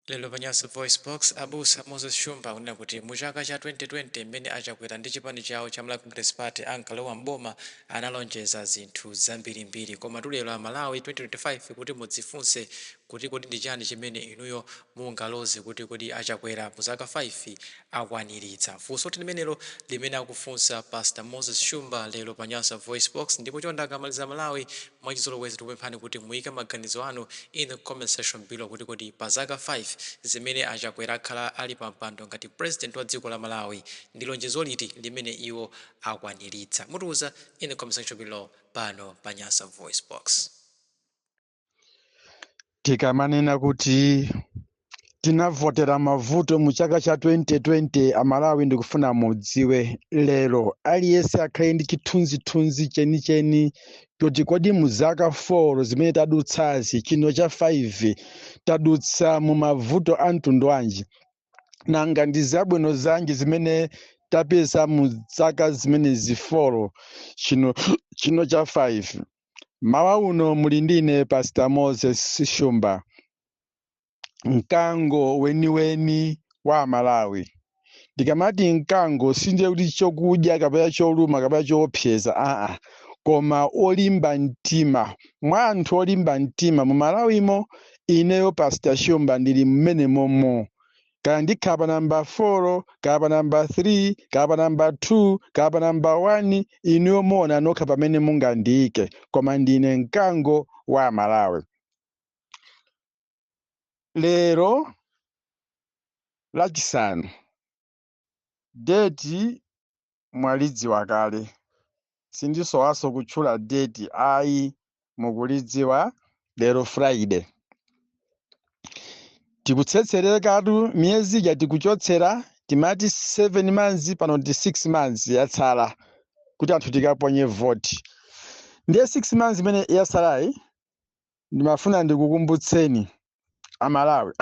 Lelo Panyaso Voice Box abusa Moses Shumba kunena kuti mu chaka cha 2020 mmene achakwera ndi chipani chawo cha Malawi Congress Party ankalowa mboma analonjeza zinthu zambirimbiri koma tulero a Malawi 2025 kuti mudzifunse kuti kodi ndi chani chimene inuyo mungaloze kuti achakwera mu zaka 5 akwaniritsa. Funso limenelo limene akufunsa Pastor Moses Shumba lero Panyaso Voice Box, ndipo chonda akamaliza Malawi mwachizolowezi tikupemphani kuti muyike maganizo anu in the comment section below kuti pa zaka 5 zimene achakwera akhala ali pa mpando ngati president wa dziko la Malawi ndi lonjezo liti limene iwo akwaniritsa. Mutiuza in the comment section below pano Panyaso Voice Box. Tikamanena kuti tinavotera mavuto mu chaka cha 2020 amalawi ndikufuna mudziwe lero aliyense akhale ndi chithunzithunzi chenicheni kuti kodi mu zaka 4 zimene tadutsazi chino cha 5 tadutsa mu mavuto a mtundu wanji nanga ndi zabwino zanji zimene tapeza mu zaka zimenezi 4 chino cha 5. Mawa uno muli ndine Pastor Moses Shumba, mkango weniweni wa Malawi. Ndikamati mkango sindiye kuti chokudya kapena choluma kapena choopseza koma olimba mtima. Mwa anthu olimba mtima mu Malawimo ineyo Pastor Shumba ndili mmene momo. Kaya ndikhala pa namba 4, kaya pa namba 3, kaya pa namba 2, kaya pa namba 1, inuyo mona nokha pamene mungandiyike, koma ndine mkango wa Malawi. Lero lachisanu deti mwalidziwa kale, sindisowaso kutchula deti ayi mukulidziwa. Lero Friday tikutsetserekatu miyezi ija tikuchotsera timati 7 months pano ndi 6 months yatsala kuti anthu tikaponye vote. Ndiye 6 months imene yatsalayi ndimafuna ndikukumbutseni amalawi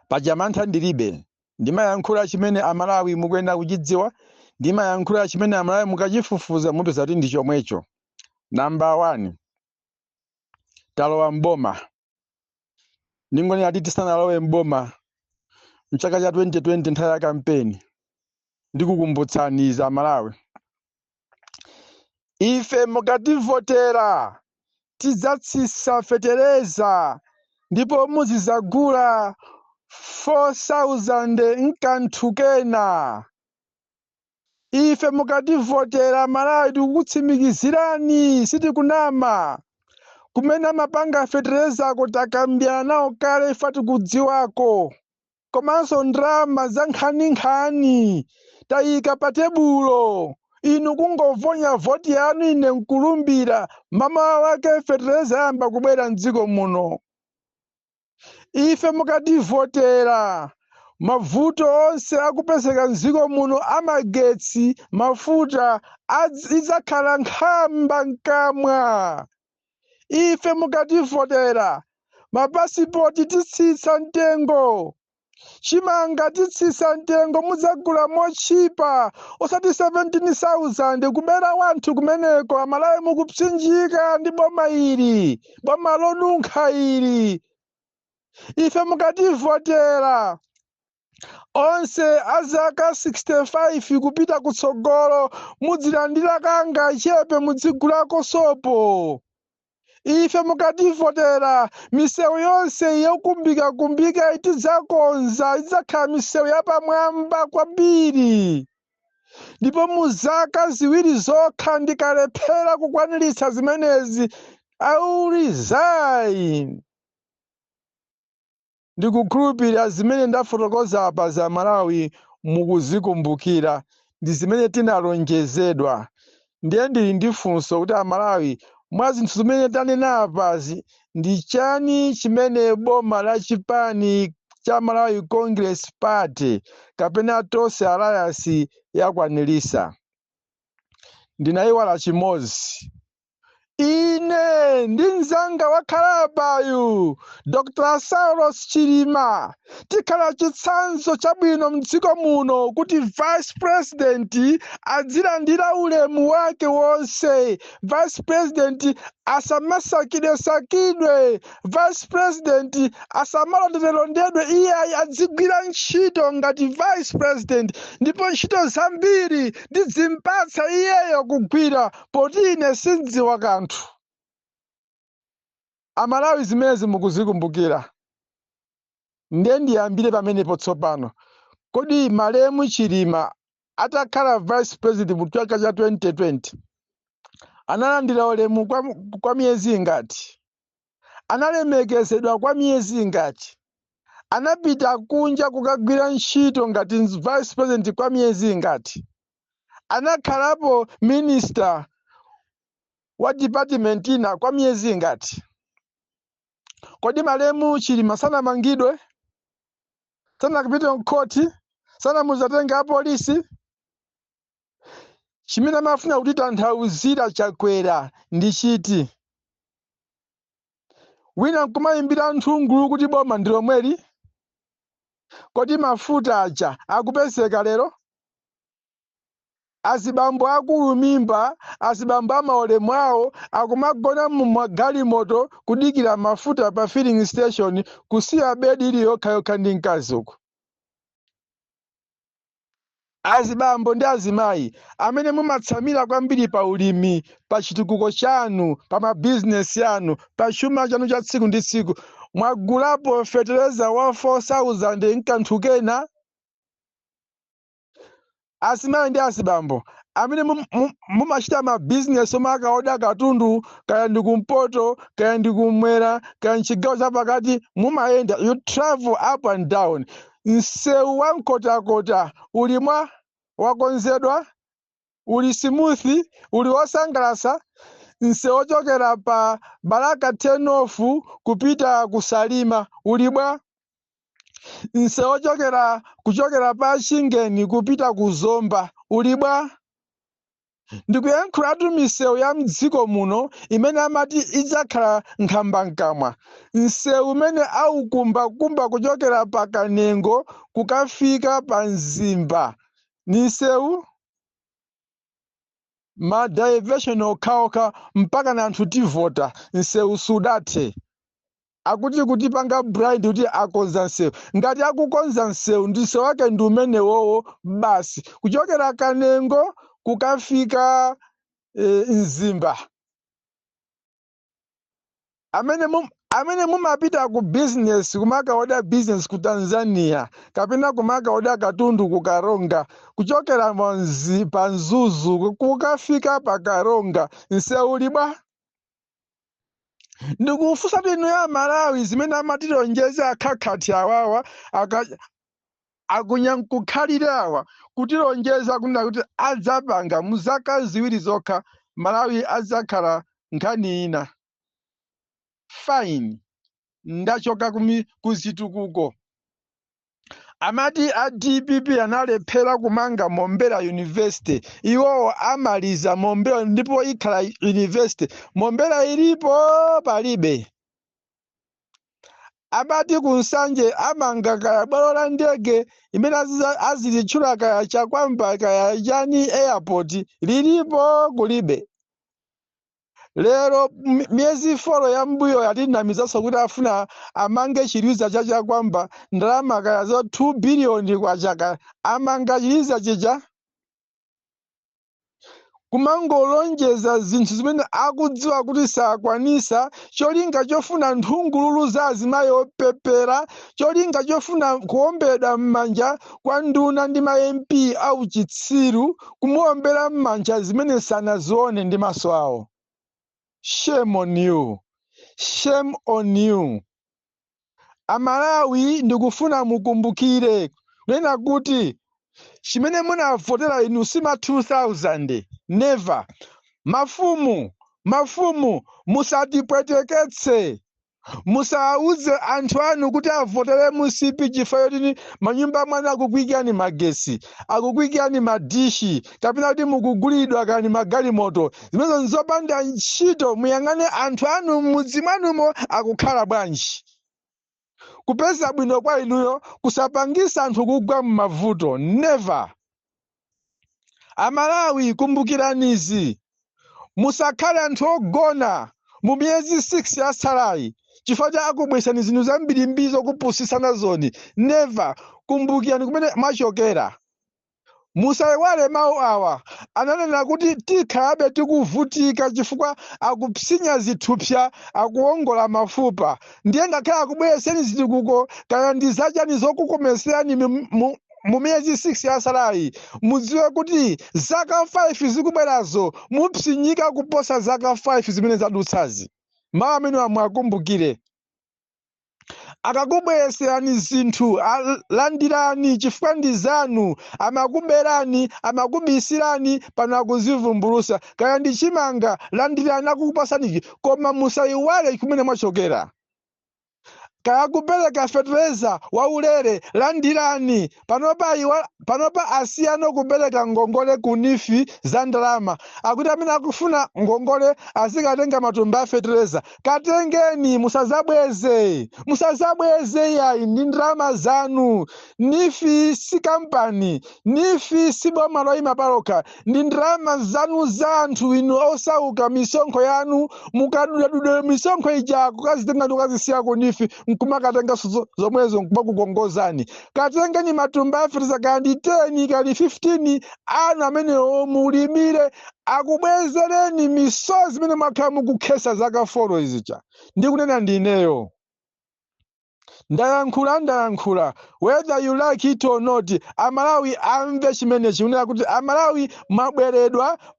paja mantha ndilibe, ndimayankhula chimene amalawi mukuyenda kuchidziwa, ndimayankhula chimene amalawi mukachifufuza mupeza kuti ndi chomwecho. Namba 1, talowa mboma. Ningoni ati tisanalowe mboma mchaka cha 2020 nthawi ya kampeni, ndikukumbutsani za Malawi. Ife mukativotera tidzatsisa fetereza ndipo muzizagula 4,000 nkanthu kena. Ife mukativotera Malawi tikukutsimikizirani sitikunama. Kumene mapanga fetereza takambirana nawo kale ife tikudziwako. Komanso ndrama za nkhaninkhani tayika pa tebulo. Inu kungovonya voti yanu ine nkulumbira mama wake fetereza yamba kubwera mdziko muno. Ife mukativotera mavuto onse akupezeka mdziko muno amagetsi mafuta idzakhala nkhamba nkamwa. Ife mukativotera mapasipoti titsitsa mtengo, chimanga titsitsa mtengo mudzagula mochipa osati 17,000 kubera wanthu kumeneko. Amalawi mukupsinjika ndi boma ili, boma lonunkha ili. Ife mukativotera onse azaka 65 kupita kutsogolo mudzilandira kanga chepe mudzigulako sopo. Ife mukativotera misewu yonse yokumbika itidzakonza idzakhala misewu yapamwamba kwambiri. Ndipo mu zaka ziwiri zokha ndikalephera kukwaniritsa zimenezi aulizayi. Ndikukhulupirira zimene ndafotokoza apa za Malawi mukuzikumbukira ndi zimene tinalonjezedwa. Ndiye ndili ndi funso kuti Amalawi mwa zinthu zimene tanena apazi ndi chani chimene boma la chipani cha Malawi Congress Party kapena tonse alliance yakwanirisa. Ndinayiwala chimodzi. ine ndi mzanga wa khalapayu Dr. Saulos Chilima tikhala chitsanzo chabwino mdziko muno kuti vice president adzilandira ulemu wake wonse. Vice president asamasakidwe vice president asamalondelondedwe, iye adzigwira ntchito ngati vice president, ndipo ntchito zambiri ndidzimpatsa iyeyo kugwira poti ine sindziwa kanthu. Amalawi zimezi mukuzikumbukira. Ndiye ndiyambire pamenepo tsopano. Kodi Malemu Chilima atakhala vice president mu chaka cha 2020 analandira ulemu kwa miyezi ingati? Analemekezedwa kwa miyezi ingati? Anapita kunja kukagwira ntchito ngati vice president kwa miyezi ingati? Anakhalapo minister wa department ina kwa miyezi ingati? Kodi Malemu Chilima sanamangidwe? Sanapite mkoti? Sanamuzatenga apolisi? Chimene amafuna kuti tanthauzira chakwera ndi chiti? Wina nkumayimbira nthungulu kuti boma ndi lomweli? Kodi mafuta aja akupezeka lero? Azibambo akulu mimba, azibambo amaulemu awo akumagona mumagalimoto kudikira mafuta pa filling station kusiya bedi ili yokha ndi mkazi uko. Azibambo ndi azimayi amene mumatsamira kwambiri pa ulimi, pa chitukuko chanu, pa mabizinesi anu, pa chuma chanu cha tsiku ndi tsiku, mwagulapo fertilizer wa 4,000 nkanthu kena? Azimayi ndi azibambo amene mumachita mabizinesi omwe akaoda katundu, kaya ndi kumpoto, kaya ndi kumwera, kaya mchigawo chapakati, mumayenda, you travel up and down. Msewu wa mkotakota uli mwa wakonzedwa, uli smooth, uli wosangalasa. Msewu ochokera pa Baraka Turnoff kupita kusalima uli bwa. Msewu kuchokera pa Shingeni kupita kuzomba uli bwa. Ndikuyankhulatu misewu ya mdziko muno imene amati idzakhala nkhambankamwa. Msewu umene aukumbakumba kuchokera pa Kanengo kukafika pa Mzimba ni msewu ma diversion okhaokha mpaka na anthu tivota. Msewu sudathe. Akuti kuti panga blind kuti akonza msewu. Ngati akukonza msewu msewu wake ndi umene wowo basi. Kuchokera Kanengo kukafika Mzimba. Amene mumapita ku business, kumaka oda business ku Tanzania, kapena kumaka oda katundu ku Karonga, kuchokera pa Nzuzu kukafika pa Karonga, msewu uli bwa. Ndikufunsa inu ya Malawi zimene amatilonjeza akhakhati awawa akunyankukhalirawa kutilonjeza kuna kuti adzapanga muzaka ziwiri zokha Malawi adzakhala nkhani ina. Fine, ndachoka kuzitukuko. Amati a DPP analephera kumanga Mombela University. Iwo amaliza Mombela ndipo ikhala university. Mombela ilipo palibe. Amati kunsanje amanga kaya bwalo la ndege imene azilitchula kaya chakwamba kaya chani airport lilipo kulibe. Lero miezi 4 ya mbuyo yatinamizaso kuti afuna amange chiliza chakwamba ndalama kaya zo 2 billion kwa chaka. Amanga chiliza chicha kumangolonjeza zinthu zimene akudziwa kuti sakwanisa, cholinga chofuna nthungululu za azimayi opepera, cholinga chofuna kuombedwa m'manja kwa nduna ndi ma MP au chitsiru, kumuombera m'manja zimene sanazione ndi maso awo. Shame on you. Shame on you. Amalawi ndikufuna mukumbukire nena kuti chimene munavotera inu sima 2000. Never. Mafumu musatipweteketse. musauze anthu anu kuti avotere musipi chifukwa choti manyumba mwana akukwikirani magesi, akukwikirani madishi, kapena kuti mukugulidwa kani magalimoto. Zimenezo nzopanda ntchito. Muyang'ane anthu anu m'mudzi mwanumo akukhala bwanji. Kupeza bwino kwa inuyo kusapangisa anthu kugwa m'mavuto. Never. Amalawi kumbukiranizi. Musakhale anthu ogona mu miyezi 6 ya salayi chifukwa cha akubwesani zinthu zambirimbiri zokupusisana zoni. Never. Kumbukirani kumene mwachokera. Musayiwale mawu awa ananena kuti tikhalabe tikuvutika chifukwa akupsinya zithupsa, akuwongola mafupa. Ndiye ngakhale akubwereseni zitukuko kaya ndi zachani zokukomeserani mu miyezi 6 ya salayi, mudziwe kuti zaka 5 zikubwerazo mupsinyika kuposa zaka 5 zimene zadutsazi. Mawu amene mwakumbukire. Akakubwereserani zinthu landirani chifukwa ndi zanu, amakuberani, amakubisirani, pano akuzivumbulusa. Kaya ndi chimanga landirani akukupasani, koma musayiwale kumene mwachokera. Kaya kupereka fertilizer waulere landirani, panopa asiyano kupereka ngongole kunifi za ndalama. Akuti amene akufuna ngongole azikatenga matumba a fertilizer. Katengeni, musazabweze. Musazabweze yayi ndi ndalama zanu. Nifi si kampani, nifi si boma loyima palokha. Ndi ndalama zanu za anthu inu osauka misonkho yanu. Mukadudadudwe misonkho ija kukazitenga ndi kukazisiya kunifi. Nkumakatenga zomwezo nkubakukongozani. Katengeni matumba a fertilizer kandi 10 kali 15 anu amene mulimire. Akubwezereni misozi imene mwakhala mukukhesa zaka 4 izicha. Ndikunena ndineyo. Ndayankhula whether you like it or not. Amalawi amve chimene chikunena kuti Amalawi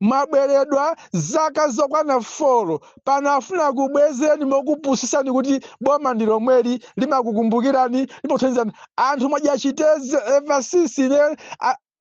mwabweredwa zaka zokwana 4 pano afuna kubwezereni mokupusisani kuti boma ndi lomweli limakukumbukirani limothandizani. Anthu mwadya chiteze ever since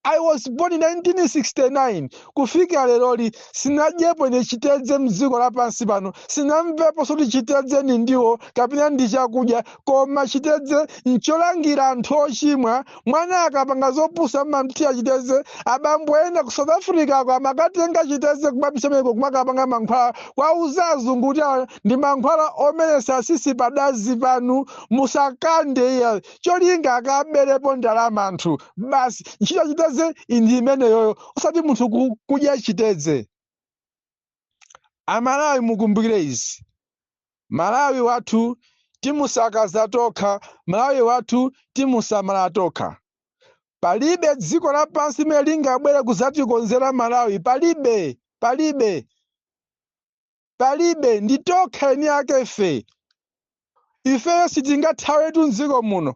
I was born in 1969. Kufika leroli sinadyepo ine chitedze mdziko lapansi pano. Sinamvepo soti chitedze ni ndiwo kapena ndi chakudya, koma chitedze ncholangira anthu ochimwa. Mwana akapanga zopusa mmamtiya chitedze. Abambo ena ku South Africa kwa amakatenga chitedze kubabisa meko kumakapanga mankhwala kwa uzazungu kuti ndi mankhwala omenesa asisi padazi panu. Musakande iya cholinga akaberepo ndalama anthu. Basi nchita chitedze indi imene yoyo usati munthu kudya chitedze. Amalawi mukumbukire izi. Malawi wathu timusakaza tokha, Malawi wathu timusamala tokha. Palibe dziko lapansi limene lingabwere kuzatikonzera Malawi. Palibe ndi tokha eni ake ife. Ifeyo sitingathawetu mdziko muno.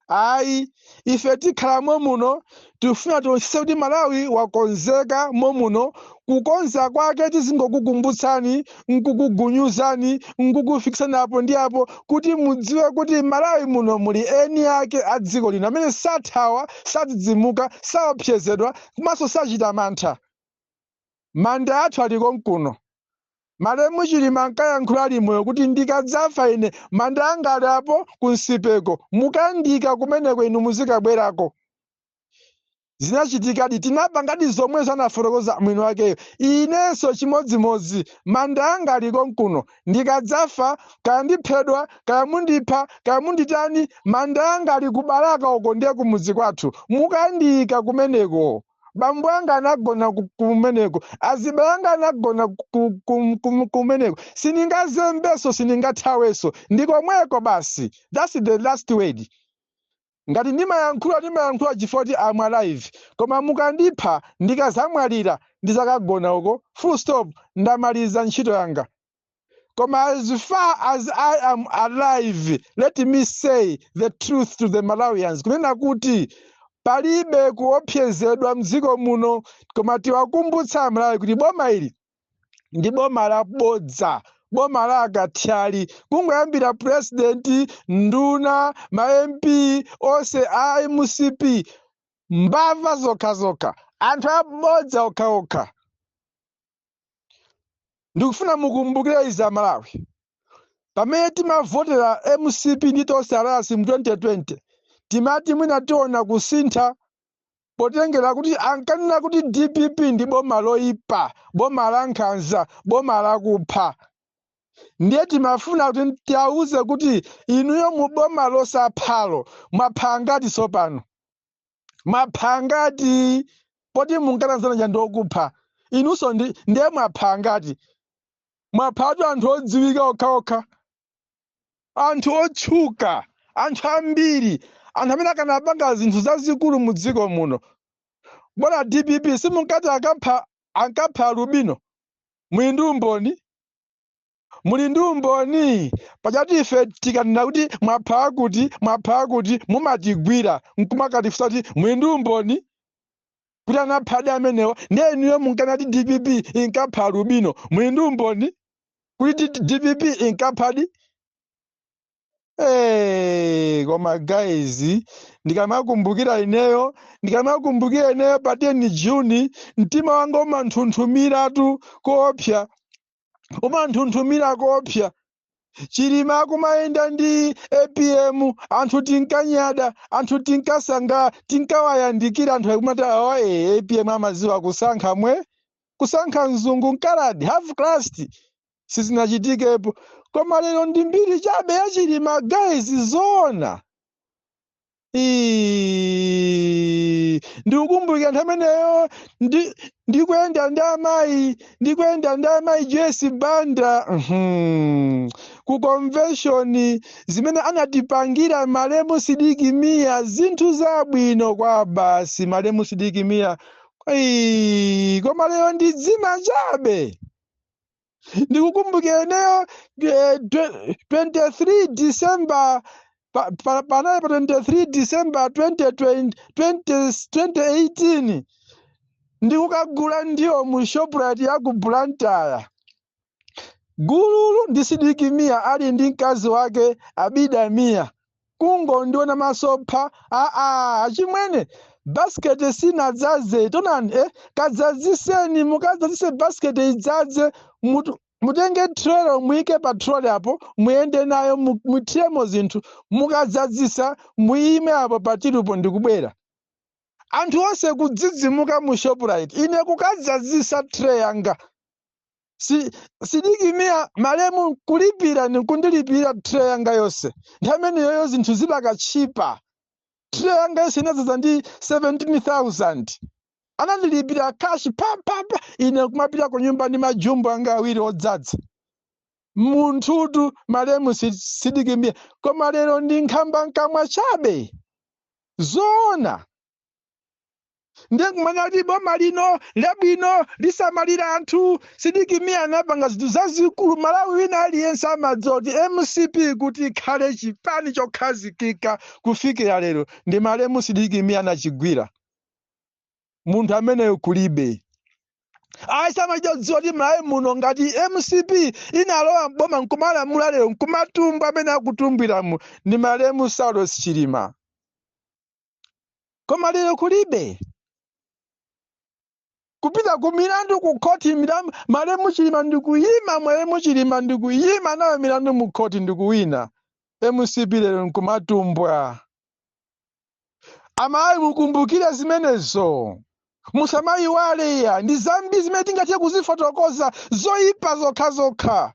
Ayi, ife tikhalamo muno tifuna tionse kuti Malawi wakonzeka momuno. Kukonza kwake tizingokukumbutsani, nkukugunyuzani, nkukufikisani apo ndi apo kuti mudziwe kuti Malawi muno muli eni ake a dziko lino amene sathawa, sadzidzimuka, saopsezedwa, komanso sachita mantha. Manda athu aliko nkuno. Malemu Chilima nkayankhula ali moyo kuti ndikadzafa ine manda anga ali apo kunsipeko. Mukandika kumeneko inu muzikabwerako. Zinachitikadi tinapangadi zomwe zanafotokoza mwini wakeyo. Inenso chimodzimodzi manda anga aliko nkuno. Ndikadzafa kaya ndiphedwa kaya mundipha kaya munditani manda anga ali kubalaka uko ndiye kumudzi kwathu. Mukandika kumeneko. Bambo anga anagona kumeneko, azibe anga anagona kumeneko. Siningazembeso, siningathaweso. Ndikomweko basi. That's the last word. Ngati ndimayankhula chifoti I'm alive. Koma mukandipha ndikazamwalira ndizakagona uko. Full stop. Ndamaliza ntchito yanga. Koma as far as I am alive, let me say the truth to the Malawians. Kunena kuti palibe kuopsezedwa mdziko muno, koma tiwakumbutsa Amalawi kuti boma ili ndi boma labodza, boma la akathyali. Kungoyambira president, nduna, ma MP, onse a MCP, mbava zokhazokha, anthu abodza okhaokha. Ndikufuna mukumbukire izi Amalawi. pamene timavotera MCP ndi Tosarasi mu 2020 timati mwina tiona kusintha potengera kuti ankanena kuti DPP ndi boma loyipa, boma la nkhanza, boma lakupha. Ndiye timafuna kuti tiauze kuti inuyo mu boma losaphalo mwapha ngati tsopano, mwapha ngati poti munkanazana cha ndokupha inunso ndiye mwapha ngati mwaphatu anthu odziwika okhaokha, anthu otchuka, anthu ambiri, anthu amene akanapanga zinthu zazikulu mu dziko muno. Bwana DPP simunkati ankapha Lubino, muli ndi umboni? Muli ndi umboni? Pachati ife tikanena kuti mwapha kuti mumatigwira nkumakatifusa kuti muli ndi umboni kuti anaphadi amenewa. Ndiye inuyo munkanati DPP inkapha Lubino, muli ndi umboni kuti DPP inkaphadi? Koma guys, ndikamakumbukira ineyo pa 10 Juni mtima wanga umanthunthumira koopsa, Chilima akumayenda ndi APM, anthu tinkanyada, anthu tinkasanga, tinkawayandikira anthu akumati APM amaziwa kusankha mzungu nkaladi half caste sizinachitikepo. Koma lero ndi mbiri chabe ya Chilima guys, zoona. Ndikukumbukira anthu ameneyo ndikwenda ndi amayi Joyce Banda ku convention zimene anatipangira Malemu Sidiki Mia, zinthu zabwino kwa basi Malemu Sidiki Mia. Koma lero ndidzima chabe. Ndikukumbukira ineyo 23 December panali pa 23 December 2018 ndikukagula ndiwo mu Shoprite ya ku Blantyre. Gululu ndi Sidiki Mia ali ndi mkazi wake Abida Mia. Kungondiona masopha achimwene basket sinadzaze tonani kadzaziseni mukadzazise basket idzaze mutenge trailer muike pa trailer apo muyende nayo muthemo zinthu mukadzazisa muyime apo patilupo ndikubwera. Anthu onse kudzidzimuka mu Shoprite ine kukadzazisa tray yanga. Sidiki Mia Malemu kulipira nikundilipira tray yanga yonse. Nthamene yoyo zinthu zilakachipa. Tray yanga yonse inadzaza ndi 17,000. Anandilipira cash pa ine kumapita ku nyumba ndi majumbo anga awiri odzadza. Munthutu Malemu Sidiki Mia. Koma lero ndi nkhamba nkamwa chabe. Zoona. Ndiye kumanya kuti boma lino labwino lisamalira anthu. Sidiki Mia anapanga zinthu zazikulu. Malawi wina aliyense amadziwa kuti MCP kuti ikhale chipani chokhazikika kufikira lero ndi Malemu Sidiki Mia anachigwira. Munthu ameneyo kulibe. Samadziwa kuti Malawi muno ngati MCP inalowa mboma nkumalamula lero nkumatumba amene akutumbwiramo ndi Malemu Saulos Chilima. Koma lero kulibe. Kupita ku milandu ku koti milandu Malemu Chilima ndikuyima, Malemu Chilima ndikuyima nayo milandu mu koti ndikuwina. MCP lero nkumatumbwa. Amayi mukumbukire zimenezo. Musamayiwale ndi zambi zimene tingathe kuzifotokoza zoyipa zokha.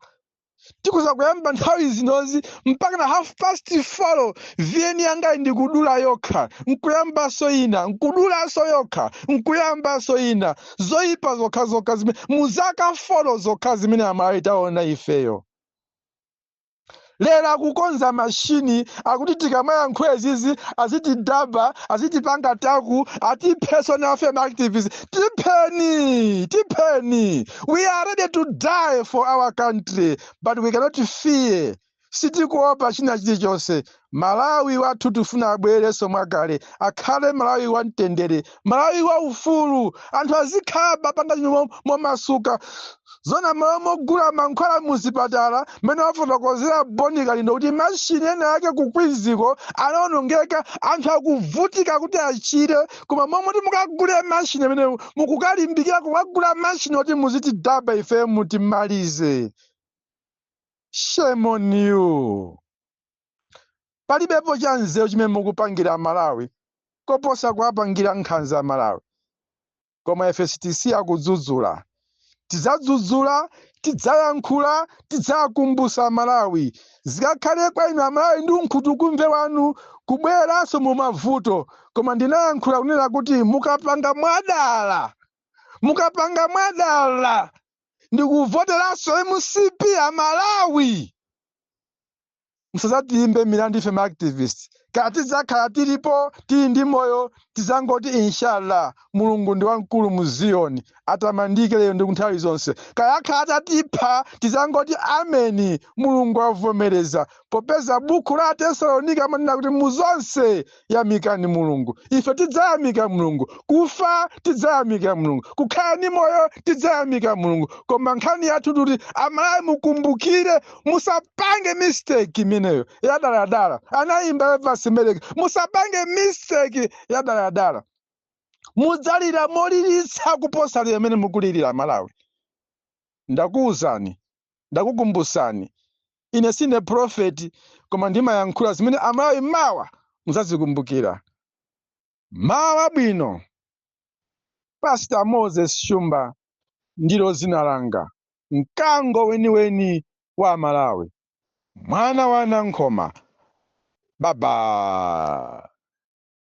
Tikuza kuyamba nthawi zinozi mpaka na 4:30 VN yanga ndikudula yokha. Nkuyambaso ina, nkudulaso yokha, nkuyambaso ina. Zoyipa zokha zimene muzaka 4 zokha zimene amayi taona ifeyo. Lero akukonza mashini akuti tikamayankhula izizi azitidaba azitipanga taku ati personal fame activists. Tipeni. We are ready to die for our country, but we cannot fear. Sitikuopa china chilichonse. Malawi wathu tufuna abwereso mwakale, akhale Malawi wa mtendere, Malawi wa ufulu, anthu azikhala panga chino momasuka. Zona mogula mankhwala muzipatala mene wafotokozera Bonika lino kuti mashini ena yake kukwiziko anaonongeka, anthu akuvutika kuti achire. Koma momwe kuti mukagule mashini mene mukukalimbikira kukagula mashini kuti muzitidaba ife mutimalize. Shame on you. Palibepo cha nzeru chimene mukupangira Malawi koposa kuwapangira nkhanza a Malawi. Koma FCTC akudzudzula. Tidzadzudzula, tidzayankhula, tidzakumbutsa Malawi. Zikakhale kwa inu Amalawi ndi unkhutukumve wanu kubweranso mu mavuto. Koma ndinayankhula kunena kuti mukapanga mwadala ndikuvoteranso MCP a Malawi. Musadzatiyimbe milandu ife ma activists. Kaya tidzakhala tilipo tili ndi moyo tidzangoti inshallah Mulungu ndi wamkulu mu Ziyoni atamandike lero ndi nthawi zonse. Kaya akhala atatipha tidzangoti ameni Mulungu avomereza. Popeza buku la Tesalonika amanena kuti muzonse yamikani Mulungu. Ife tidzayamika Mulungu. Kufa tidzayamika Mulungu. Kukhala ndi moyo tidzayamika Mulungu. Koma nkhani yathu kuti Amalawi mukumbukire musapange mistake imeneyo yadaladala. Anayimba verse imeneyi. Musapange mistake yadaladala. Mudzalira molilitsa kuposa limene mukulirira Malawi. Ndakuwuzani, ndakukumbutsani. Ine sine prophet koma ndimayankhula zimene Amalawi mawa muzazikumbukira. Mawa bwino. Pastor Moses Shumba ndilo zina langa. Mkango weniweni wa Malawi. Mwana wa Nankoma. Baba.